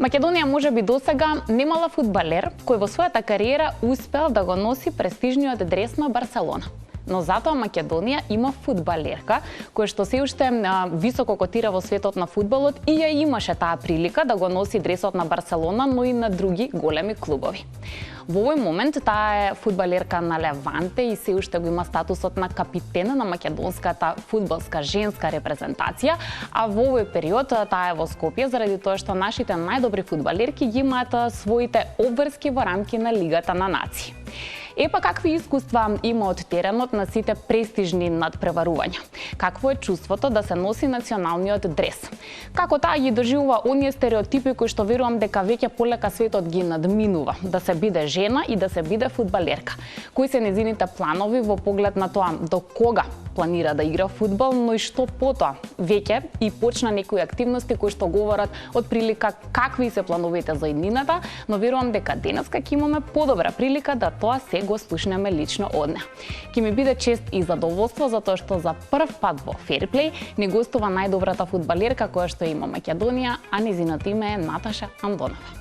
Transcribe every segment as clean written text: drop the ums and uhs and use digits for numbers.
Македонија можеби досега немала фудбалер кој во својата кариера успел да го носи престижниот дрес на Барселона. Но затоа Македонија има фудбалерка која што се уште високо котира во светот на фудбалот и ја имаше таа прилика да го носи дресот на Барселона, но и на други големи клубови. Во овој момент таа е фудбалерка на Леванте и се уште го има статусот на капитен на македонската фудбалска женска репрезентација, а во овој период таа е во Скопје заради тоа што нашите најдобри фудбалерки ги имаат своите обврски во рамки на Лигата на нации. Епа какви искуства има од теренот на сите престижни надпреварувања? Какво е чувството да се носи националниот дрес? Како таа ги доживува оние стереотипи кои што верувам дека веќе полека светот ги надминува, да се биде жена и да се биде фудбалерка? Кои се незините планови во поглед на тоа до кога планира да игра фудбал, но и што потоа веќе и почна некои активности кои што говорат од прилика какви се плановите за иднината, но верувам дека денеска ќе имаме подобра прилика да тоа се го слушнеме лично од неа. Ќе ми биде чест и задоволство затоа што за прв пат во Ферплей ни гостува најдобрата фудбалерка која што има Македонија, а незиното име е Наташа Андонова.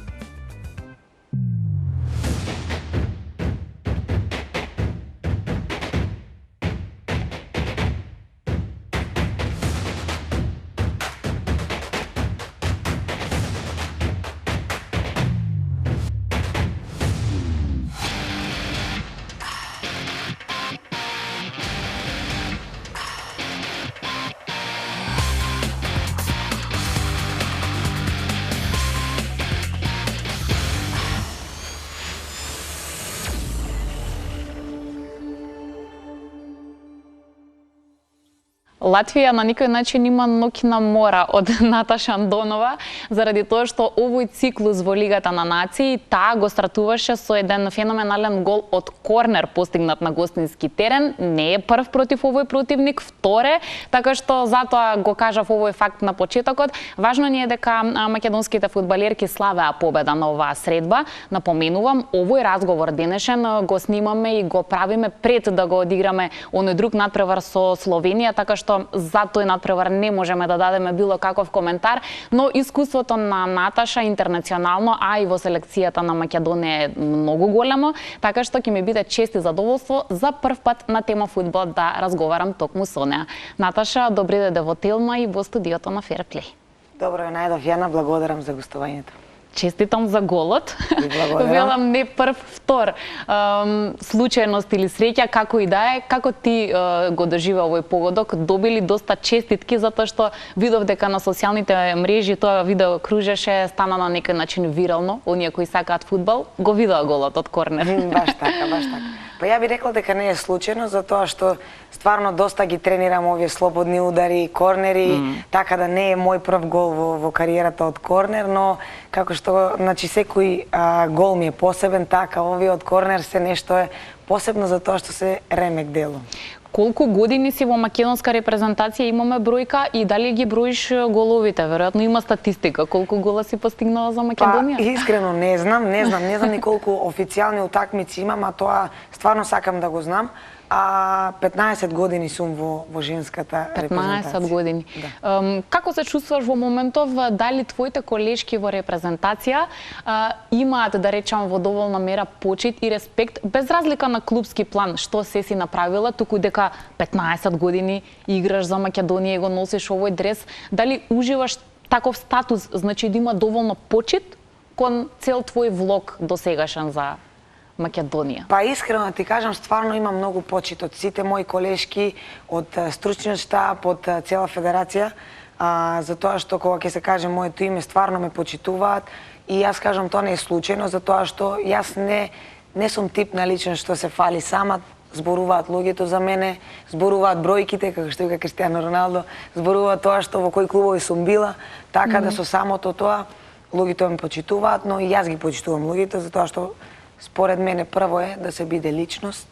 Латвија на никој начин има ноќна мора од Наташа Андонова, заради тоа што овој циклус во Лигата на нации таа го стартуваше со еден феноменален гол од корнер постигнат на гостински терен. Не е прв против овој противник, вторе, така што затоа го кажав овој факт на почетокот. Важно ни е дека македонските фудбалерки славеа победа на оваа средба. Напоменувам, овој разговор денешен го снимаме и го правиме пред да го одиграме оној друг надпревар со Словенија, така што за тој надпревар не можеме да дадеме било каков коментар, но искуството на Наташа интернационално, а и во селекцијата на Македонија е многу големо, така што ќе ми биде чест и задоволство за прв пат на тема фудбал да разговарам токму со неа. Наташа, добри дојде во Телма и во студиото на Ферплей. Добро ја најдов, Јана, благодарам за гостувањето. Честитам за голот. Велам не прв, втор. Случајност или среќа, како и да е, како ти го доживеа овој погодок? Добили доста честитки затоа што видов дека на социјалните мрежи тоа видео кружеше, стана на некој начин вирално. Оние кои сакаат фудбал го видоа голот од корнер. Баш така, баш така. Па ја би рекла дека не е случајно, затоа што стварно доста ги тренирам овие слободни удари, корнери, така да не е мој прв гол во кариерата од корнер, но како што значи секој гол ми е посебен, така овие од корнер се нешто е посебно затоа што се ремек дело. Колку години си во македонска репрезентација, имаме бројка и дали ги броиш головите? Веројатно има статистика. Колку гола си постигнала за Македонија? Па, искрено не знам ни колку официјални утакмици имам, а тоа стварно сакам да го знам. А 15 години сум во женската репрезентација. 15 години. Да. Како се чувствуваш во моментов? Дали твоите колешки во репрезентација имаат, да речам, во доволна мера почит и респект, без разлика на клубски план, што се си направила, туку дека 15 години играш за Македонија и го носиш овој дрес, дали уживаш таков статус, значи да има доволно почит кон цел твој влог досегашен за Македонија? Па искрено ти кажам, стварно имам многу почит од сите мои колешки, од стручниот штаб, од цела федерација, затоа што кога ќе се каже моето име, стварно ме почитуваат и јас кажам тоа не е случајно, затоа што јас не сум тип на личност што се фали сама, зборуваат луѓето за мене, зборуваат бројките, како што вика Криштијано Роналдо, зборуваат тоа што во кои клубови сум била, така да со самото тоа луѓето ме почитуваат, но и јас ги почитувам луѓето, затоа што според мене прво е да се биде личност,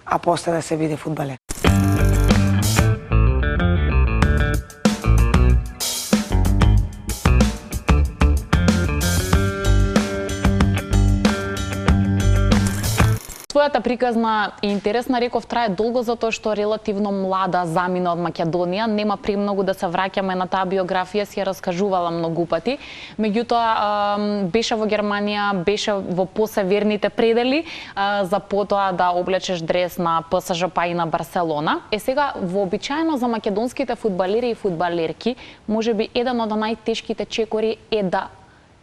а после да се биде фудбалер. твојата приказна е интересна, реков, трае долго затоа што релативно млада замина од Македонија, нема премногу да се враќаме на таа биографија, си ја раскажувала многу пати. Меѓутоа беше во Германија, беше во посеверните предели, за потоа да облечеш дрес на ПСЖ па и на Барселона. Сега вообичаено за македонските фудбалери и фудбалерки, можеби еден од најтешките чекори е да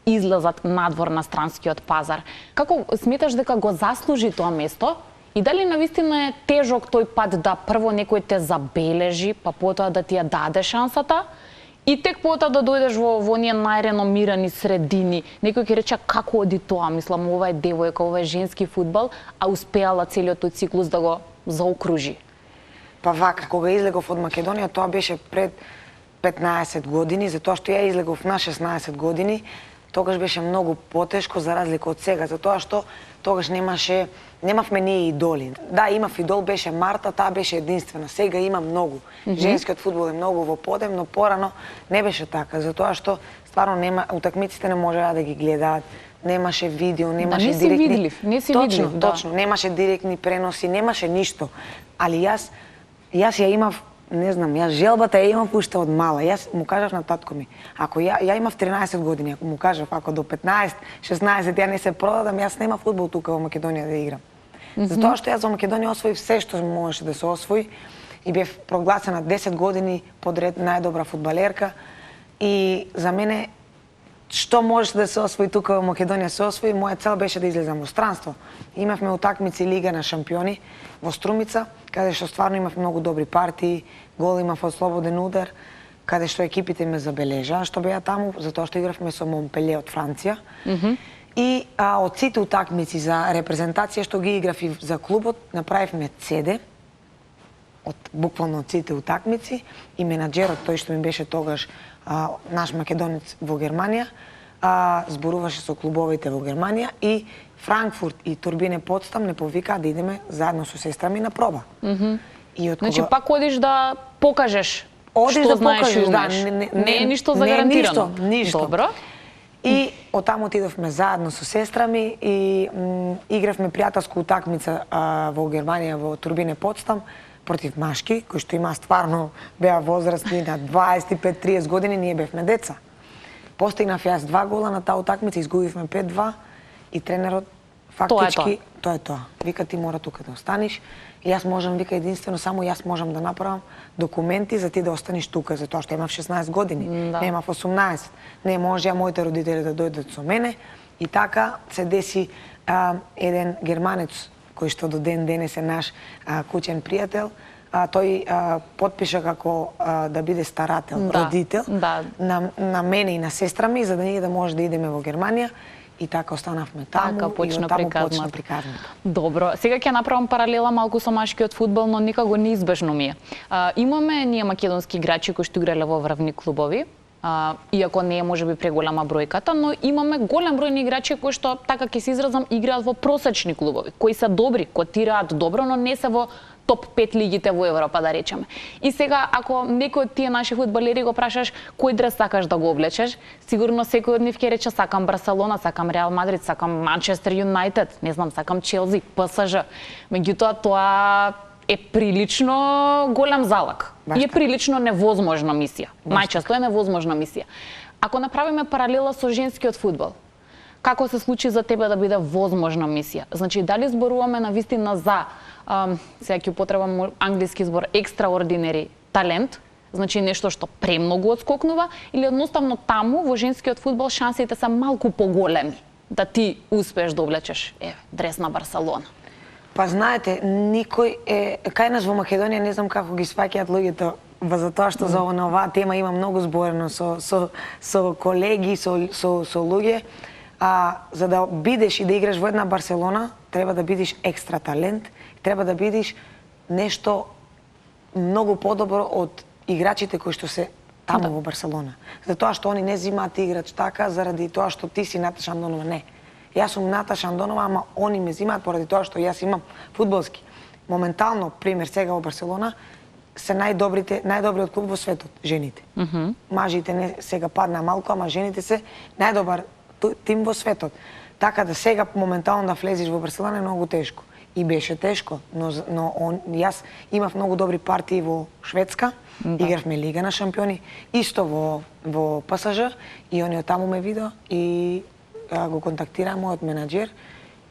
излезат надвор на странскиот пазар. Како сметаш дека го заслужи тоа место? И дали навистина е тежок тој пат да прво некој те забележи, па потоа да ти ја даде шансата? И тек потоа да дојдеш во оние најреномирани средини. Некој ќе рече како оди тоа, мислам, ова е девојка, ова е женски фудбал, а успеала целиот тој циклус да го заокружи. Па вака, кога излегов од Македонија, тоа беше пред 15 години, затоа што ја излегов на 16 години. Тогаш беше многу потешко за разлика од сега, затоа што тогаш немавме ние идоли. Да, имав идол, беше Марта, таа беше единствена. Сега има многу. Женскиот фудбал е многу во подем, но порано не беше така, затоа што стварно утакмиците не можеа да ги гледаат. Немаше видео, немаше директни. Не си видлив, да. Точно, немаше директни преноси, немаше ништо. Али јас ја имав, не знам, јас желбата ја имав уште од мала. Јас му кажав на татко ми, ако ја имав 13 години, ако му кажав, ако до 15, 16 ја не се продадам, јас нема фудбал тука во Македонија да играм. Затоа што јас во Македонија освоив се што можеше да се освои и бев прогласена 10 години подред најдобра фудбалерка и за мене што можеше да се освои тука во Македонија се освои, моја цел беше да излезам во странство. Имавме утакмици Лига на шампиони во Струмица, каде што стварно имав многу добри партии, гол имав од слободен удар, каде што екипите ме забележаа што беа таму, затоа што игравме со Монпелје од Франција. И од сите утакмици за репрезентација што ги играв и за клубот, направивме CD од буквално од сите утакмици и менаџерот, тој што ми беше тогаш наш македонец во Германија, зборуваше со клубовите во Германија и Франкфурт и Турбине Потстам не повикаа да идеме заедно со сестра ми на проба. И од Значи пак одиш да покажеш одиш што да знаеш и покажеш, умеш. Не е ништо загарантирано. Ништо. Добро. И оттаму отидовме заедно со сестра ми и игравме пријателска утакмица во Германија во Турбине Потстам против машки, кои што има стварно беа возрастни на 25-30 години, ние бевме деца. Постигнав јас 2 гола на таа утакмица, изгубивме 5-2 и тренерот фактички тоа е тоа. Вика ти мора тука да останиш. И јас можам, вика, единствено само јас можам да направам документи за ти да останеш тука, затоа што имав 16 години, немав 18. Не може моите родители да дојдат со мене и така се деси еден германец кој што до ден денес е наш куќен пријател, тој потпиша како да биде старател, родител на мене и на сестра ми, за да ние да може да идеме во Германија. И така останавме таму и од таму почна приказната. Добро, сега ќе направам паралела малку со машкиот фудбал, но никако неизбежно ми е. Имаме ние македонски играчи кои што играле во врвни клубови, иако не е можеби преголема бројката, но имаме голем број на играчи кои што, така ќе се изразам, играат во просечни клубови, кои се добри, котираат добро, но не се во топ 5 лигите во Европа, да речеме. И сега, ако некој од тие наши фудбалери го прашаш кој дрес сакаш да го облечеш, сигурно секој од нив ќе рече сакам Барселона, сакам Реал Мадрид, сакам Манчестер Юнајтед, не знам, сакам Челси, ПСЖ. Меѓутоа, тоа е прилично голем залак. И е прилично невозможна мисија. Најчесто е невозможна мисија. Ако направиме паралела со женскиот фудбал, како се случи за тебе да биде возможна мисија? Значи, дали зборуваме на вистина за, сега ќе употребам англиски збор, екстраординери талент, значи нешто што премногу отскокнува, или едноставно таму во женскиот фудбал шансите се малку поголеми да ти успееш да облечеш дрес на Барселона? Па знаете, никој кај нас во Македонија не знам како ги сваќаат луѓето, затоа што за оваа тема има многу зборено со колеги, со луѓе. За да бидеш и да играш во една Барселона, треба да бидеш екстра талент, треба да бидеш нешто многу подобро од играчите кои што се таму во Барселона. Затоа што они не зимаат играч така заради тоа што ти си Наташа Андонова, не. Јас сум Наташа Андонова, ама они ме зимаат поради тоа што јас имам фудбалски. Моментално, пример сега во Барселона, се најдобриот клуб во светот, жените. Мажите не сега паднаа малку, ама жените се најдобар тим во светот. Така да сега моментално да влезеш во Барселона е многу тешко. И беше тешко, но јас имав многу добри партии во Шведска, игравме Лига на шампиони, исто во ПСЖ, и они од таму ме видеа и го контактира мојот менаџер,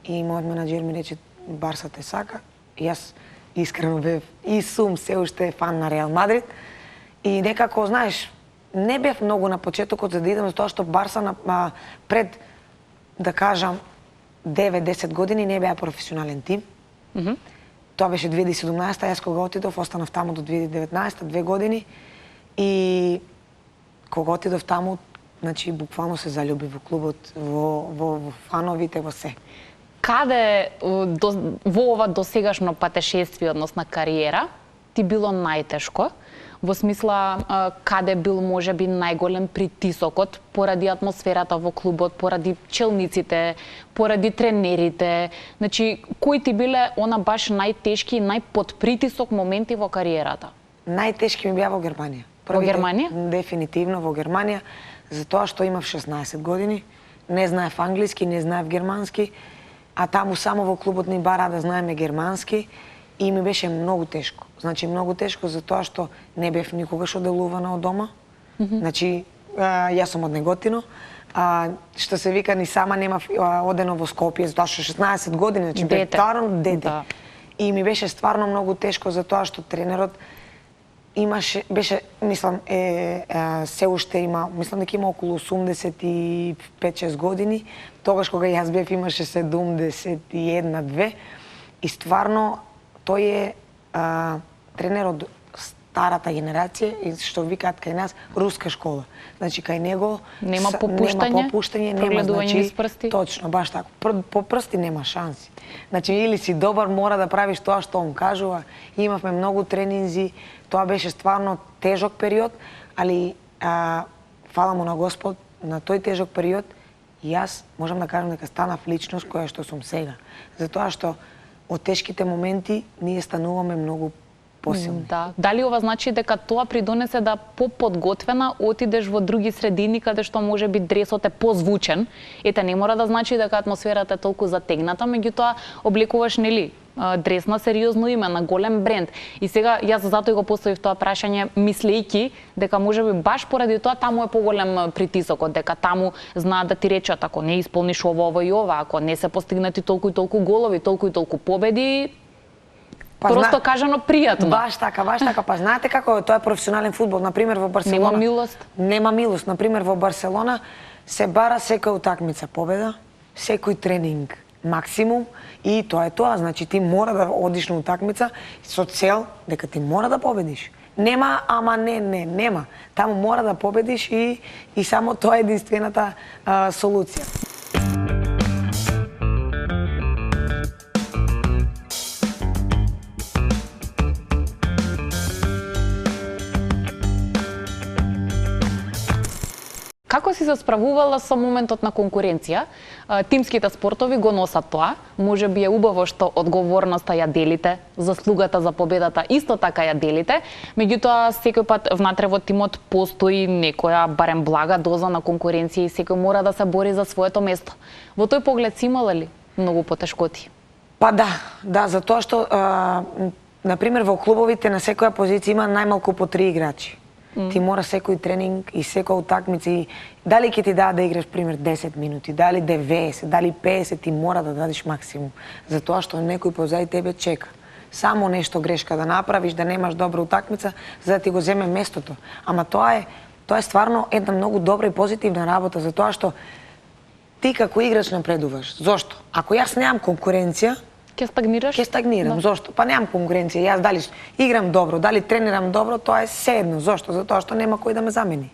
и мојот менаџер ми рече Барса те сака. И јас искрено бев и сум се уште фан на Реал Мадрид, и некако, знаеш, не бев многу на почетокот за да идам, затоа што Барса пред, да кажам, 9-10 години не беа професионален тим. Тоа беше 2017, јас кога отидов, останав таму до 2019, 2 години, и кога отидов таму, значи, буквално се залюби во клубот, во фановите, во се. Каде во ова досегашно патешествие, односно кариера, ти било најтешко? Во смисла, каде бил можеби најголем притисокот поради атмосферата во клубот, поради челниците, поради тренерите? Значи, кои ти биле она баш најтешки и најпод притисок моменти во кариерата? Најтешки ми беа во Германија. Во Германија? Дефинитивно во Германија, затоа што имав 16 години, не знаев англиски, не знаев германски, а таму само во клубот ни бара да знаеме германски, и ми беше многу тешко. Значи, многу тешко затоа што не бев никогаш оделувана од дома. Значи, јас сум од Неготино, што се вика, ни сама немав одено во Скопје, затоа што 16 години, значи бев тарон дете. Да. И ми беше стварно многу тешко затоа што тренерот беше, мислам, се уште има, мислам дека има околу 85-6 години, тогаш кога јас бев имаше 71-2, и стварно тој е тренер од старата генерација, и што викаат кај нас руска школа. Значи кај него нема попуштање, нема, значи, низ прсти. Точно, баш така. По прсти нема шанси. Значи, или си добар, мора да правиш тоа што он кажува. Имавме многу тренинзи, тоа беше стварно тежок период, али фала му на Господ, на тој тежок период јас можам да кажам дека станав личност која што сум сега. Затоа што од тешките моменти ние стануваме многу посилни. Да. Дали ова значи дека тоа придонесе да поподготвена отидеш во други средини каде што може би дресот е позвучен? Ете, не мора да значи дека атмосферата е толку затегната, меѓутоа облекуваш, нели, дрес на сериозно име, на голем бренд. И сега јас затоа го поставив тоа прашање мислејќи дека можеби баш поради тоа таму е поголем притисокот, дека таму знаат да ти речат ако не исполниш ова и ова, ако не се постигнати толку и толку голови, толку и толку победи, просто кажано пријатно. Баш така, па знаете како тоа е професионален фудбал, например во Барселона. Нема милост. Нема милост, например во Барселона се бара секоја утакмица победа, секој тренинг максимум, и тоа е тоа, значи ти мора да одиш на утакмица со цел дека ти мора да победиш. Нема, ама нема. Таму мора да победиш, и само тоа е единствената солуција. Како си се справувала со моментот на конкуренција? Тимските спортови го носат тоа. Може би е убаво што одговорноста ја делите, заслугата за победата исто така ја делите. Меѓутоа, секој пат внатре во тимот постои некоја барем блага доза на конкуренција и секој мора да се бори за своето место. Во тој поглед си имала ли многу потешкоти? Па да, затоа што например во клубовите на секоја позиција има најмалку по 3 играчи. Ти мора секој тренинг и секоја утакмица, и дали ќе ти дадат да играш пример 10 минути, дали 90, дали 50, ти мора да дадеш максимум, затоа што некој позади тебе чека. Само нешто грешка да направиш, да немаш добра утакмица, за да ти го земе местото. Ама тоа е стварно една многу добра и позитивна работа, затоа што ти како играч напредуваш. Зошто? Ако јас немам конкуренција, Ќе стагнираш? Ќе стагнирам. Да. Зошто? Па немам конкуренција. Јас дали играм добро, дали тренирам добро, тоа е седно. Зошто? Затоа што нема кој да ме замени.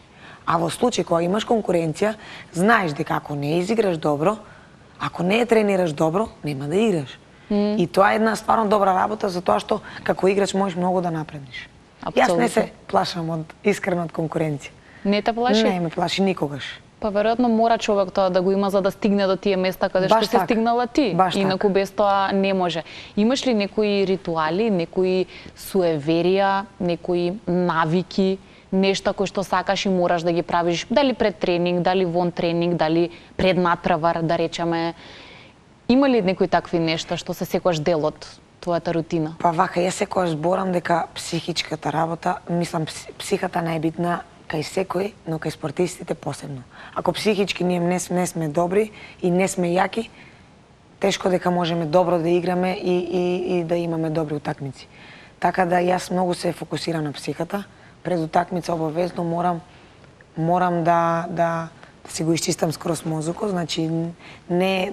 А во случај кога имаш конкуренција, знаеш дека ако не изиграш добро, ако не тренираш добро, нема да играш. И тоа е една стварно добра работа, затоа што како играч можеш многу да напреднеш. Јас не се плашам искрено од конкуренција. Не те плаши? Не ме плаши никогаш. Па веројатно мора човек тоа да го има за да стигне до тие места каде што се стигнала ти. Инаку без тоа не може. Имаш ли некои ритуали, некои суеверија, некои навики, нешта кои што сакаш и мораш да ги правиш, дали пред тренинг, дали вон тренинг, дали пред натпревар, да речеме, Има ли некои такви нешта што се секогаш дел од твојата рутина? Па вака, јас секогаш зборам дека психичката работа, мислам психата најбитна кај секој, но кај спортистите посебно. Ако психички ние не сме добри и не сме јаки, тешко дека можеме добро да играме и да имаме добри утакмици. Така да јас многу се фокусирам на психата. Пред утакмица обавезно морам да си го исчистам скроз мозокот, значи не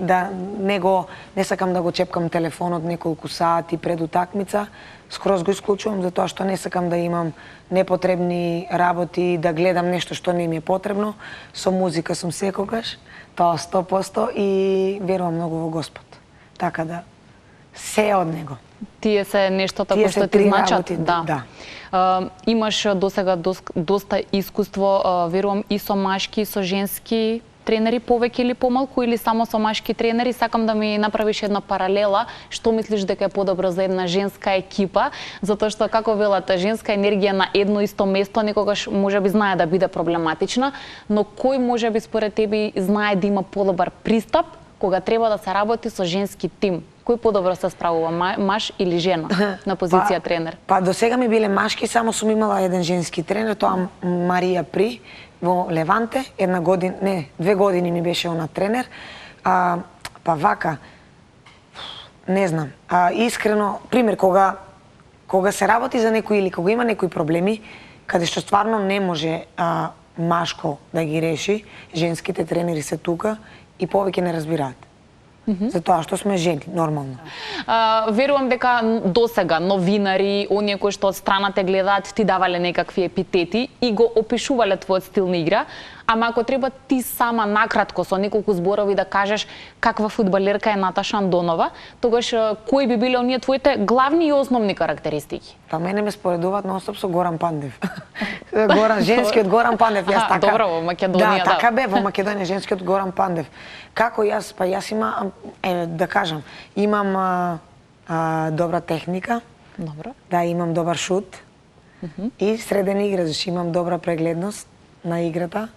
сакам да го чепкам телефонот неколку сати пред утакмица, скроз го исклучувам затоа што не сакам да имам непотребни работи, да гледам нешто што не ми е потребно. Со музика сум секогаш, тоа 100% и верувам многу во Господ. Така да се од него. Тие се нештата кои што ти значат, да. Имаш досега доста искуство, верувам и со машки и со женски тренери, повеќе или помалку, или само со машки тренери? Сакам да ми направиш една паралела, што мислиш дека е подобро за една женска екипа, затоа што, како велате, женска енергија на едно исто место некогаш можеби знае да биде проблематична, но кој можеби според тебе знае да има подобар пристап кога треба да се работи со женски тим? Кој подобро се справува, маж или жена на позиција тренер? Па до сега ми биле машки, само сум имала еден женски тренер, тоа Марија При во Леванте, 2 години ми беше она тренер. Па вака, не знам, искрено, пример, кога се работи за некој или кога има некои проблеми, каде што стварно не може машко да ги реши, женските тренери се тука и повеќе не разбираат. Затоа што сме жени, нормално. Верувам дека досега новинари, оние кои што од страна те гледаат, ти давале некакви епитети и го опишувале твојот стил на игра, ама ако треба ти сама накратко со неколку зборови да кажеш каква фудбалерка е Наташа Андонова, тогаш кои би биле оние твоите главни и основни карактеристики? Па мене ме споредуваат нонстоп со Горан Пандев. Женскиот Горан Пандев, јас така. Добро, во Македонија, да. Така бе, во Македонија женскиот Горан Пандев. Како јас, па јас имам, да кажам, имам добра техника. Добро. Да, имам добар шут. И среден играч, имам добра прегледност на играта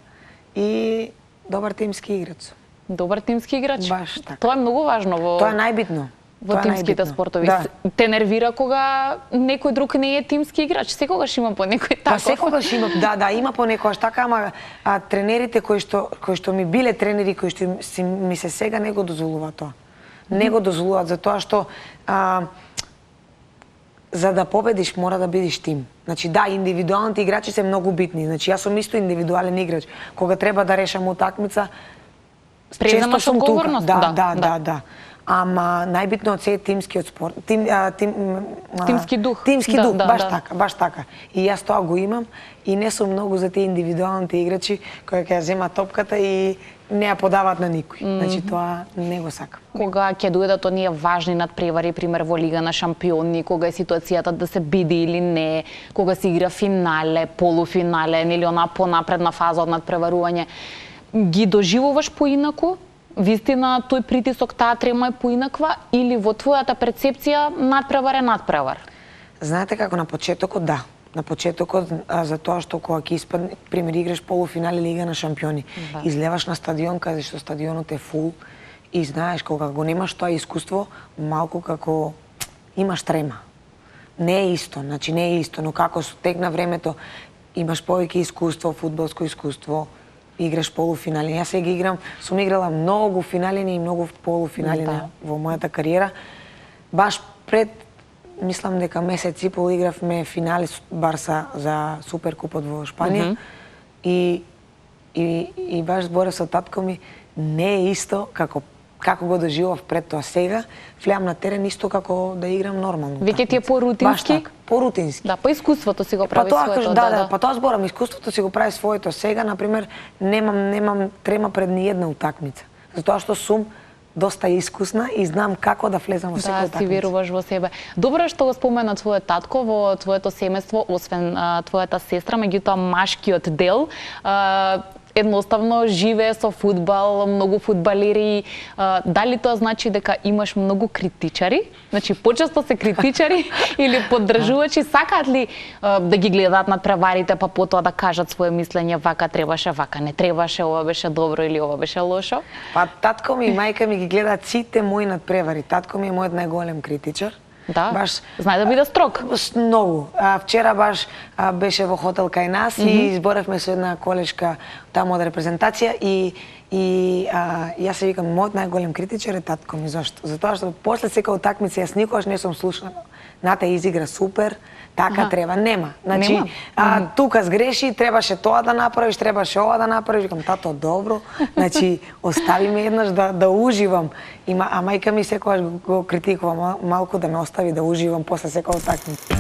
и добар тимски играч. Добар тимски играч? Баш така. Тоа е многу важно во... Тоа е најбитно. Во тимските спортови. Да. Те нервира кога некој друг не е тимски играч? Секогаш има по некој таков? Па секогаш има, да, има по некојаш така, ама тренерите кои што ми биле тренери, кои што ми се сега не го дозволуваат тоа. Не го дозволуваат затоа што за да победиш мора да бидеш тим. Значи да, индивидуалните играчи се многу битни. Значи јас сум исто индивидуален играч. Кога треба да решам утакмица, често сум тука. Да. Ама најбитно од се е тимскиот спорт. Тимски дух. Тимски дух, баш така. И јас тоа го имам и не сум многу за тие индивидуалните играчи кои ќе ја земат топката и не ја подават на никој. Значи тоа не го сакам. Кога ќе дојдат оние важни надпревари, пример во Лига на шампиони, кога е ситуацијата да се биде или не, кога се игра финале, полуфинале или она понапредна фаза од надпреварување, ги доживуваш поинаку? Вистина тој притисок, таа трема е поинаква или во твојата перцепција надпревар е надпревар? Знаете како, на почетокот да. На почетокот затоа што кога ќе испадне, пример играш полуфинал или Лига на шампиони, излеваш на стадион каде што стадионот е фул и знаеш кога го немаш тоа искуство, малку како имаш трема. Не е исто, значи не е исто, но како со тек на времето имаш повеќе искуство, фудбалско искуство, играш полуфинали. Јас сега играм, сум играла многу финалини и многу полуфиналини во мојата кариера. Баш пред, мислам дека месец и пол игравме финали Барса за Суперкупот во Шпанија. И баш зборев со татко ми, не е исто како го доживав пред тоа сега, влеам на терен исто како да играм нормално. Веќе ти е порутински? Баш така, порутински. Да, па искуството си го прави своето. Па тоа зборам, искуството си го прави своето. Сега, например, немам трема пред ни една утакмица. Затоа што сум доста искусна и знам како да влезам во секоја утакмица. Да, си веруваш во себе. Добро што го спомена твојот татко во твоето семејство, освен твојата сестра, меѓутоа машкиот дел едноставно живее со фудбал, многу фудбалери. Дали тоа значи дека имаш многу критичари? Значи, почесто се критичари или поддржувачи сакаат ли да ги гледаат надпреварите, па потоа да кажат свое мислење, вака требаше, вака не требаше, ова беше добро или ова беше лошо? Па татко ми и мајка ми ги гледаат сите мои надпревари. Татко ми е мојот најголем критичар. Да, знае да биде строг. Многу. Вчера баш беше во хотел кај нас и изборевме со една колешка таму од репрезентација и јас се викам, мојот најголем критичар е татко ми. Зашто? Затоа што после секоја утакмица јас никогаш не сум слушнала. Ната изигра супер, така треба. Нема. Значи, тука сгреши, требаше тоа да направиш, требаше ова да направиш. Викам, тато, добро. Значи, остави ме еднаш да уживам. А мајка ми секогаш го критикува малку да ме остави да уживам после секоја утакмица.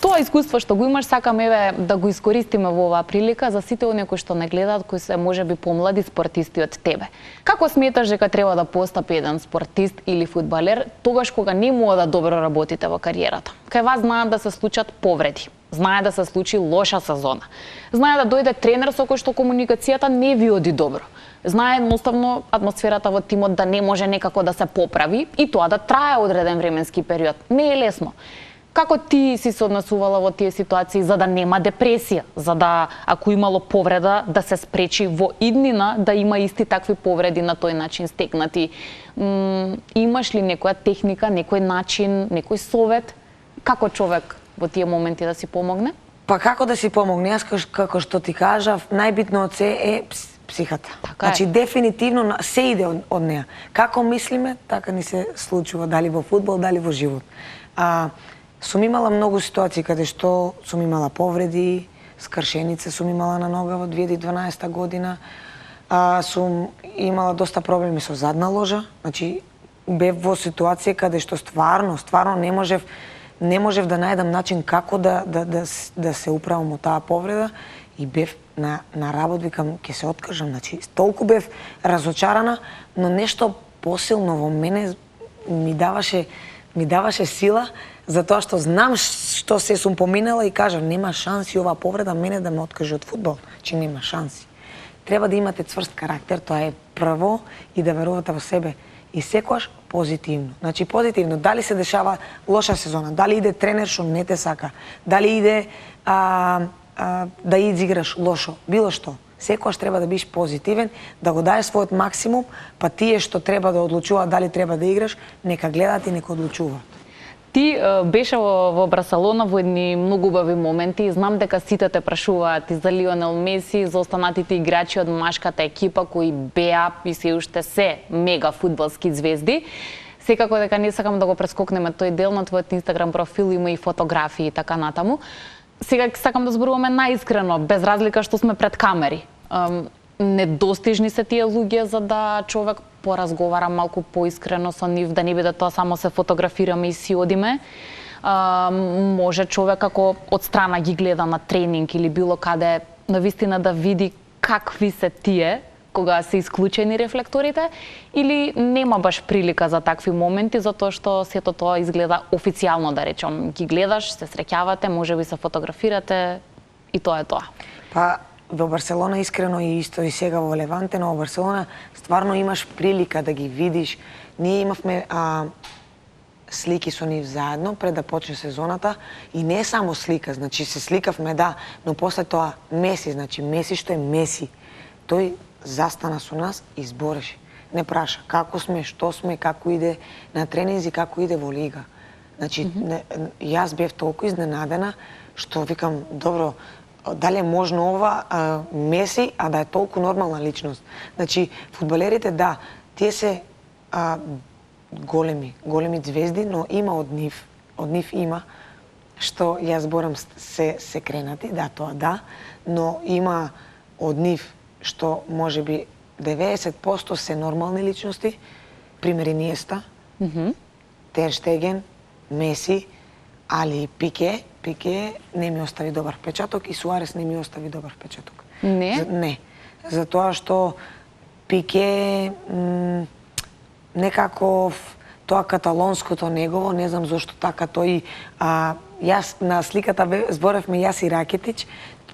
Тоа искуство што го имаш, сакаме да го искористиме во оваа прилика за сите оние кои што не гледаат, кои се можеби помлади спортисти од тебе. Како сметаш дека треба да постапи еден спортист или фудбалер тогаш кога не може да добро работите во кариерата? Кај вас знаат да се случат повреди, знае да се случи лоша сезона, знае да дојде тренер со кој што комуникацијата не ви оди добро, знае едноставно атмосферата во тимот да не може некако да се поправи и тоа да трае одреден временски период. Не е лесно. Како ти си се однесувала во тие ситуации за да нема депресија, за да, ако имало повреда, да се спречи во иднина да има исти такви повреди на тој начин стекнати? Имаш ли некоја техника, некој начин, некој совет? Како човек во тие моменти да си помогне? Па како да си помогне? Јас како што ти кажав, најбитно од се е психата. Така значи, дефинитивно се иде од неа. Како мислиме, така ни се случува, дали во фудбал, дали во живот. Сум имала многу ситуации каде што сум имала повреди, скршенице сум имала на нога во 2012 година. Сум имала доста проблеми со задна ложа. Значи, бев во ситуација каде што стварно не можев да најдам начин како да се управам од таа повреда и бев на работ, викам, ќе се откажам. Значи, толку бев разочарана, но нешто посилно во мене ми даваше сила, затоа што знам што се сум поминала и кажам, нема шанси ова повреда мене да ме откаже од фудбал, че нема шанси. Треба да имате цврст карактер, тоа е прво, и да верувате во себе. И секогаш позитивно. Значи позитивно, дали се дешава лоша сезона, дали иде тренер што не те сака, дали иде да изиграш лошо, било што. Секогаш треба да биш позитивен, да го даеш својот максимум, па тие што треба да одлучуваат дали треба да играш, нека гледаат и нека одлучуваат. Ти беше во Барселона во едни многу убави моменти. Знам дека сите те прашуваат и за Лионел Меси, за останатите играчи од машката екипа кои беа и се уште се мега фудбалски звезди. Секако дека не сакам да го прескокнеме тој дел на твојот Инстаграм профил, има и фотографии и така натаму. Сега сакам да зборуваме најискрено, без разлика што сме пред камери. Недостижни се тие луѓе за да човек поразговара малку поискрено со нив, да не биде тоа само се фотографираме и си одиме. Може човек ако од страна ги гледа на тренинг или било каде, навистина да види какви се тие кога се исклучени рефлекторите, или нема баш прилика за такви моменти, затоа што сето тоа изгледа официјално, да речем. Ги гледаш, се среќавате, можеби се фотографирате и тоа е тоа. Па, во Барселона искрено и исто и сега во Леванте, но во Барселона стварно имаш прилика да ги видиш. Ние имавме слики со нив заедно пред да почне сезоната и не само слика, значи се сликавме да, но после тоа Меси, значи Меси што е Меси. Тој застана со нас и збореше. Не праша како сме, што сме, како иде на тренинзи, како иде во лига. Значи јас бев толку изненадена што викам, добро, дали е можно ова Меси, а да е толку нормална личност. Значи, фудбалерите, да, тие се големи звезди, но има од нив има, што јас зборам се кренати, да, тоа да, но има од нив што можеби 90% се нормални личности, пример Иниеста, Тер Штеген, Меси, Али Пике, Пике не ми остави добар впечаток и Суарес не ми остави добар впечаток. Не? Не. Затоа што Пике некако тоа каталонското негово, не знам зошто така тој, јас на сликата зборевме јас и Ракетич,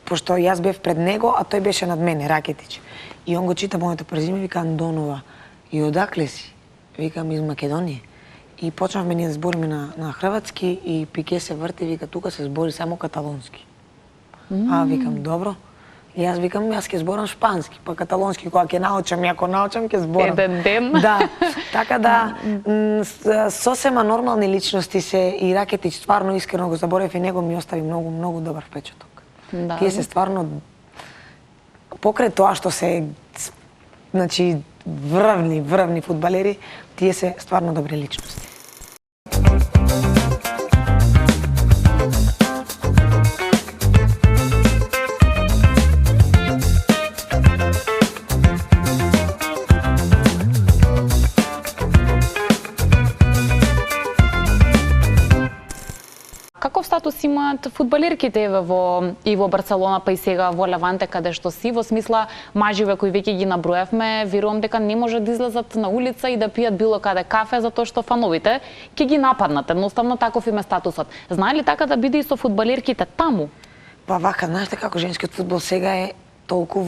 пошто јас бев пред него, а тој беше над мене, Ракетич. И он го чита моето презиме, вика Андонова. И одакле си? Викам из Македонија. И почнавме ние да збориме на хрватски и Пике се врти, вика тука се збори само каталонски. Викам добро. И јас викам, јас ќе зборам шпански, па каталонски кога ќе научам, и ако научам ќе зборам. Еден ден. Да. Така да сосема нормални личности се и Ракетич стварно искрено го заборев и него ми остави многу добар впечаток. Да. Тие се стварно покрај тоа што се значи врвни фудбалери, тие се стварно добри личности. Каков статус имаат фудбалерките и во Барселона, па и сега во Леванте, каде што си, во смисла маживе кои веќе ги наброевме, верувам дека не може да излезат на улица и да пијат било каде кафе, затоа што фановите ќе ги нападнат. Едноставно таков им е статусот. Знае ли така да биде и со фудбалерките таму? Па вака, знаете како женскиот фудбал сега е толку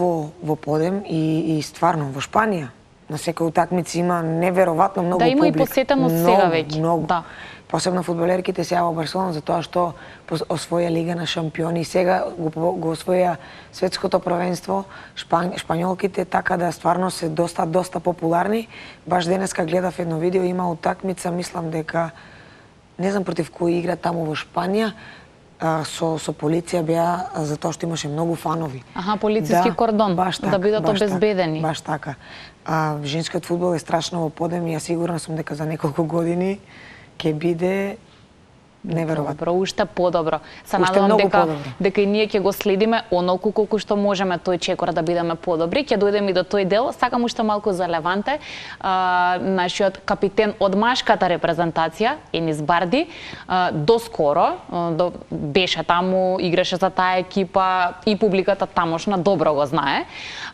во подем и стварно во Шпанија. На секој утакмици има неверојатно многу публика. Да, има публик. и посетеност сега веќе. Многу. Да. Посебно фудбалерките сега во Барселона, затоа што освоја Лига на шампиони и сега го освоја светското првенство, шпањолките, така да стварно се доста популарни. Баш денеска гледав едно видео, има утакмица, мислам дека не знам против кој игра таму во Шпанија, со полиција беа затоа што имаше многу фанови. Полициски кордон, да бидат обезбедени. Баш така. Женскиот фудбал е страшно во подем и ја сигурна сум дека за неколку години ќе биде неверојатно. Добро, уште подобро. Се надевам дека и ние ќе го следиме онолку колку што можеме тој чекор да бидеме подобри. Ќе дојдеме и до тој дел. Сакам уште малку за Леванте. Нашиот капитен од машката репрезентација, Енис Барди, доскоро беше таму, играше за таа екипа и публиката тамошна добро го знае.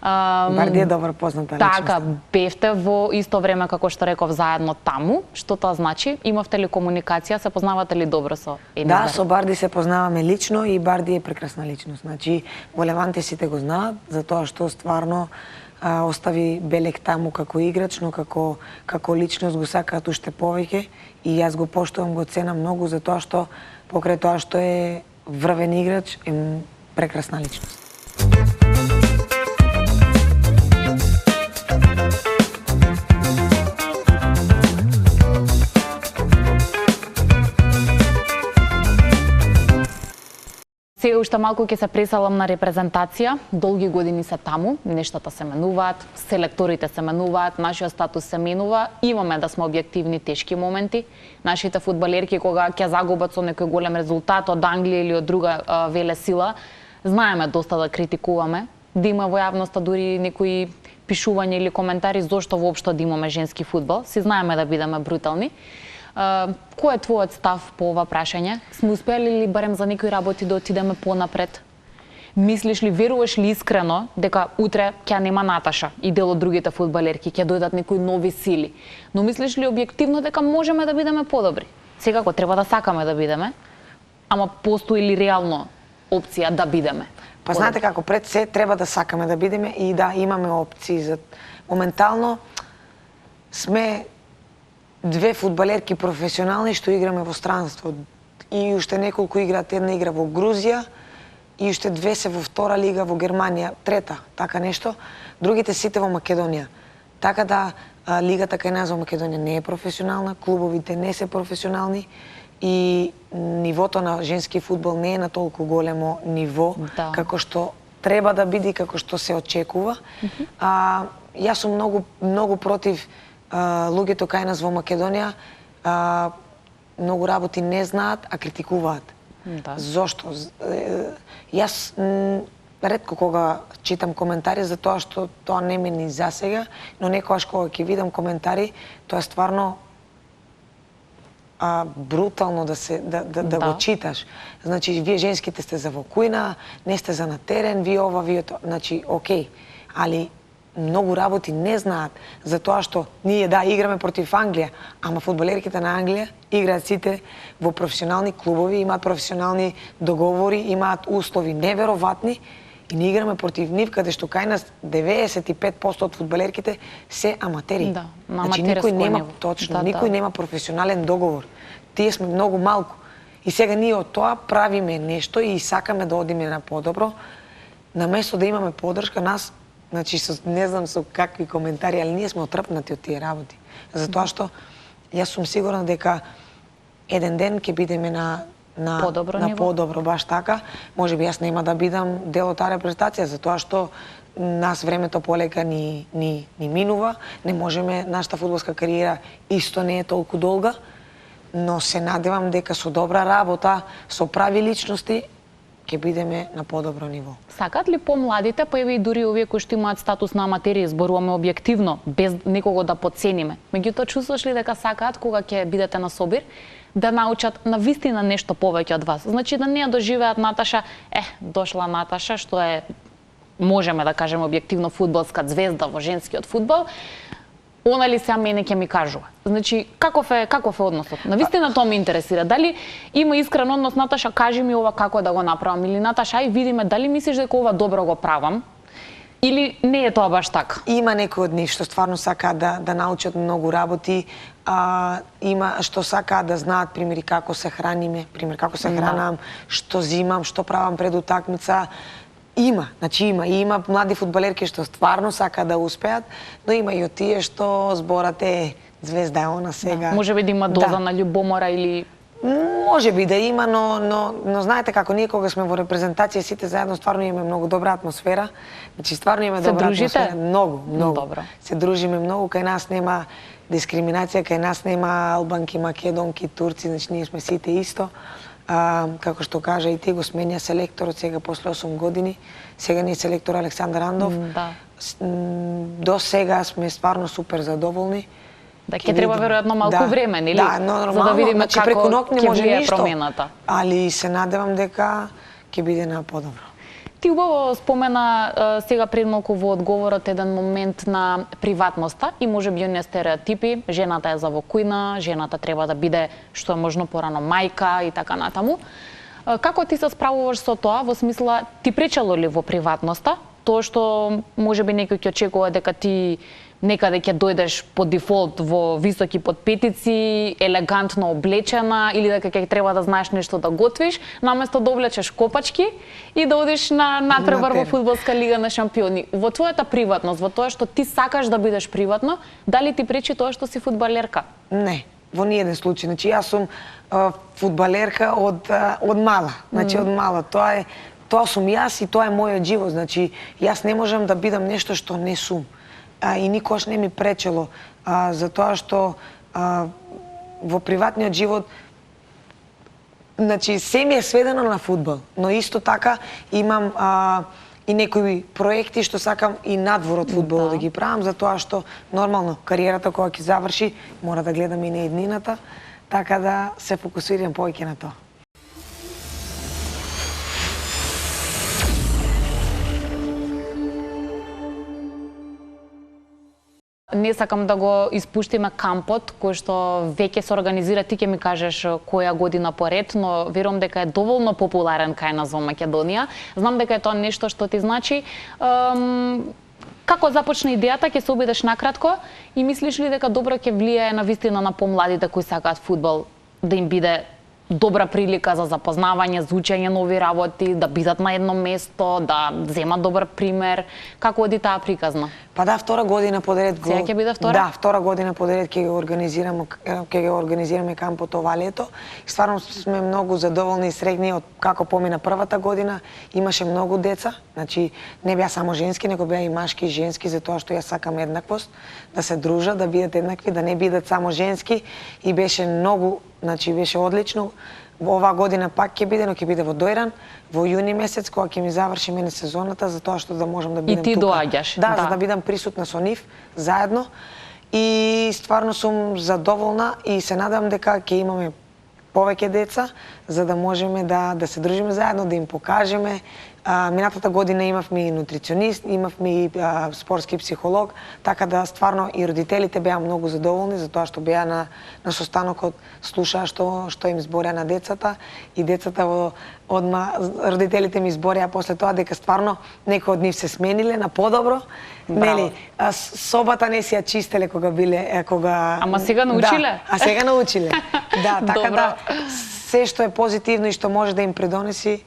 Барди е добро позната личност. Така, бевте во исто време како што реков заедно таму. Што тоа значи? Имавте ли комуникација, се познавате ли добро со Енис Барди? Да, со Барди се познаваме лично и Барди е прекрасна личност. Значи, во Леванте сите го знаат, затоа што стварно остави белег таму како играч, но како личност го сакаат уште повеќе и јас го поштувам, го ценам многу затоа што покрај тоа што е врвен играч, е прекрасна личност. Сега уште малку ќе се преселам на репрезентација. Долги години се таму, нештата се менуваат, селекторите се менуваат, нашиот статус се менува. Имаме да сме објективни тешки моменти. Нашите фудбалерки кога ќе загубат со некој голем резултат од Англија или од друга велесила, знаеме доста да критикуваме, да има во јавноста дури некои пишувања или коментари зошто воопшто да имаме женски фудбал. Си знаеме да бидеме брутални. Кој е твојот став по ова прашање? Сме успели ли барем за некои работи да отидеме понапред? Мислиш ли, веруваш ли искрено дека утре ќе нема Наташа и дел од другите фудбалерки, ќе дојдат некои нови сили? Но мислиш ли објективно дека можеме да бидеме подобри? Секако треба да сакаме да бидеме, ама постои ли реално опција да бидеме? Па знаете како, пред се треба да сакаме да бидеме и да имаме опции за моментално сме две фудбалерки професионални што играме во странство. И уште неколку играат, една игра во Грузија и уште две се во втора лига во Германија, трета, така нешто. Другите сите во Македонија. Така да лигата кај нас во Македонија не е професионална, клубовите не се професионални и нивото на женски фудбал не е на толку големо ниво како што треба да биде, како што се очекува. Јас сум многу против луѓето кај нас во Македонија многу работи не знаат, а критикуваат. Зошто? Јас ретко кога читам коментари за тоа што тоа не ме ни засега, но некогаш кога ќе видам коментари, тоа стварно брутално да го читаш. Значи, вие женските сте за во кујна, не сте за на терен, вие ова, вие тоа. Значи, окей, али многу работи не знаат, за тоа што ние играме против Англија, ама фудбалерките на Англија играат сите во професионални клубови, имаат професионални договори, имаат услови невероватни и ние играме против нив, каде што кај нас 95% од фудбалерките се аматери. Да, на значи никој нема точно, никој нема професионален договор. Тие сме многу малку. И сега ние од тоа правиме нешто и сакаме да одиме на подобро. Наместо да имаме поддршка, нас, значи, не знам со какви коментари, али ние сме отрпнати од тие работи. Затоа што јас сум сигурна дека еден ден ќе бидеме на подобро, баш така. Можеби јас нема да бидам дел од таа репрезентација, затоа што нас времето полека ни минува, не можеме, нашата фудбалска кариера исто не е толку долга, но се надевам дека со добра работа, со прави личности, ќе бидеме на подобро ниво. Сакаат ли помладите, па еве и дури овие кои што имаат статус на аматери, зборуваме објективно, без никого да подцениме. Меѓутоа, чувствуваш ли дека сакаат кога ќе бидете на собир да научат на вистина нешто повеќе од вас? Значи да не ја доживеат Наташа, дошла Наташа што е, можеме да кажеме објективно, фудбалска звезда во женскиот фудбал, она ли сега мене ќе ми кажува. Значи, каков е односот? Навистина тоа ме интересира. Дали има искрен однос, Наташа, кажи ми ова како да го направам, или Наташа, ај видиме дали мислиш дека ова добро го правам, или не е тоа баш така? Има некои од нив што стварно сакаат да научат многу работи, има што сакаат да знаат, примери, како се храниме, како се хранам, што зимам, што правам пред утакмица. Има има млади фудбалерки што стварно сакаат да успеат, но има и од тие што зборат звезда е она сега. Може би да има доза на љубомора или може би да има, но знаете како ние кога сме во репрезентација сите заедно стварно имаме многу добра атмосфера. Значи стварно имаме добра атмосфера, многу. Добро. Се дружиме многу, кај нас нема дискриминација, кај нас нема албанки, македонки, турци, значи ние сме сите исто. Како што кажа и ти, го сменја селекторот сега после 8 години. Сега ни е селектор Александар Андов. До сега сме стварно супер задоволни. Да, ќе треба веројатно малку време, нели? Да, нормално, за да видиме значи, преку ног не може ништо, промената. Али се надевам дека ќе биде на подобро. Ти убаво спомена сега пред малку во одговорот еден момент на приватноста и можеби оние стереотипи, жената е за во кујна, жената треба да биде што е можно порано мајка и така натаму. Како ти се справуваш со тоа, во смисла ти пречело ли во приватноста, тоа што можеби некој ќе очекува дека ти некаде ќе дојдеш по дефолт во високи подпетици, елегантно облечена, или дека ќе треба да знаеш нешто да готвиш, наместо да облечеш копачки и да одиш на надпревар во фудбалска лига на шампиони. Во твојата приватност, во тоа што ти сакаш да бидеш приватно, дали ти пречи тоа што си фудбалерка? Не, во ниеден случај. Значи јас сум фудбалерка од мала. Значи од мала. Тоа сум јас и тоа е мојот живот. Значи јас не можам да бидам нешто што не сум. И никош не ми пречело, затоа што во приватниот живот, значи, се ми е сведено на фудбал, но исто така имам и некои проекти што сакам и надвор од фудбалот да ги правам, затоа што нормално кариерата кога ќе заврши мора да гледам и на иднината, така да се фокусирам повеќе на тоа. Не сакам да го испуштиме кампот, кој што веќе се организира, ти ќе ми кажеш која година поред, но верувам дека е доволно популарен кај нас во Македонија. Знам дека е тоа нешто што ти значи. Како започна идејата, ќе се обидеш накратко и мислиш ли дека добро ќе влијае на вистина на помладите кои сакаат фудбал, да им биде добра прилика за запознавање, за учење нови работи, да бидат на едно место, да земат добар пример. Како оди таа приказна? Па да, втора година подред Сега ќе биде втора? Да, втора година подред ќе го организираме кампот ова лето. И стварно сме многу задоволни и среќни од како помина првата година. Имаше многу деца, значи не беа само женски, него беа и машки и женски, затоа што јас сакам еднаквост, да се дружат, да бидат еднакви, да не бидат само женски, и беше многу, значи беше одлично. Оваа година пак ќе биде, но ќе биде во Дојран, во јуни месец, кога ќе ми заврши мене сезоната, затоа што да можам да бидам тука. И ти доаѓаш. Да, за да бидам присутна со нив, заедно. и стварно сум задоволна и се надам дека ќе имаме повеќе деца, за да можеме да се дружиме заедно, да им покажеме. Минатата година имавме и нутриционист, имавме и спортски психолог, така да стварно и родителите беа многу задоволни за тоа што беа на состанокот, слушаа што им зборя на децата, и децата одма родителите ми зборија после тоа дека стварно некои од нив се смениле на подобро. Нели, собата не си ја чистеле кога биле Ама сега научиле? Да, а сега научиле. Да, така Добро. да се што е позитивно и што може да им придонеси,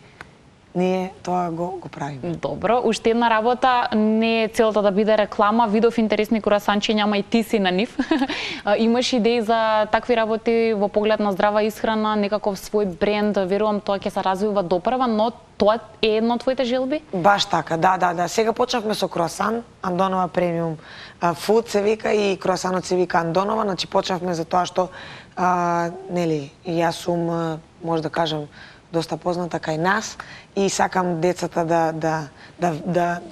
ние тоа го правиме. Добро, уште една работа, не е целта да биде реклама, видов интересни круасанчи, няма и ти си на нив. Имаш идеи за такви работи во поглед на здрава исхрана, некаков свој бренд, верувам тоа ќе се развива допрва, но тоа е едно од твоите желби? Баш така, да. Сега почнавме со круасан, Андонова премиум фуд се вика, и круасанот се вика Андонова, значи почнавме за тоа што нели, јас сум, може да кажам, доста позната кај нас и сакам децата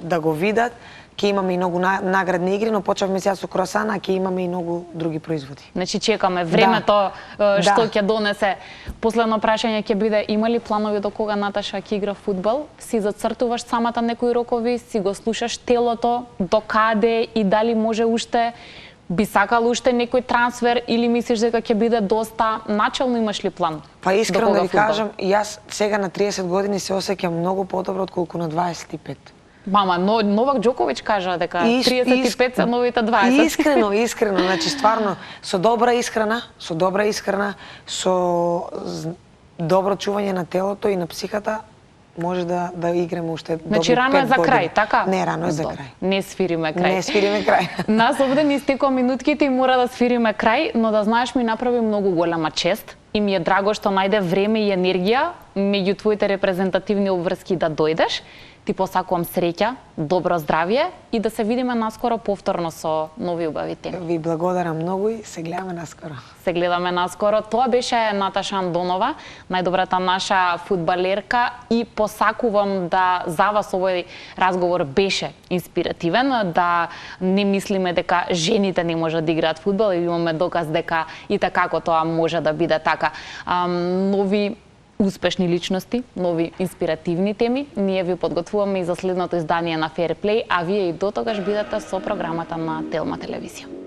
да го видат. Ќе имаме и многу наградни игри, но почнавме сега со круасана, а ќе имаме и многу други производи. Значи чекаме времето што ќе донесе. Последно прашање ќе биде: има ли планови до кога Наташа ќе игра фудбал? Си зацртуваш самата некои рокови, си го слушаш телото, до каде и дали може уште? Би сакал уште некој трансфер или мислиш дека ќе биде доста начално, имаш ли план? Па искрено да ви кажам, јас сега на 30 години се осеќам многу подобро отколку на 25. Мама, Новак Џоковиќ кажа дека 35 се новите 20. Искрено, значи стварно со добра исхрана, со добро чување на телото и на психата, може да играме уште добри 5 години. Значи рано е за крај, така? Не, рано е за крај. Не свириме крај. Не свириме крај. Нас овде ни истекоа минутките и мора да свириме крај, но да знаеш, ми направи многу голема чест и ми е драго што најде време и енергија меѓу твоите репрезентативни обврски да дојдеш. Ти посакувам среќа, добро здравје и да се видиме наскоро повторно со нови убави теми. Ви благодарам многу и се гледаме наскоро. Се гледаме наскоро. Тоа беше Наташа Андонова, најдобрата наша фудбалерка, и посакувам да за вас овој разговор беше инспиративен, да не мислиме дека жените не можат да играат фудбал, и имаме доказ дека и како тоа може да биде така. Нови успешни личности, нови инспиративни теми. Ние ви подготвуваме и за следното издание на Fair Play, а вие и дотогаш бидете со програмата на Телма телевизија.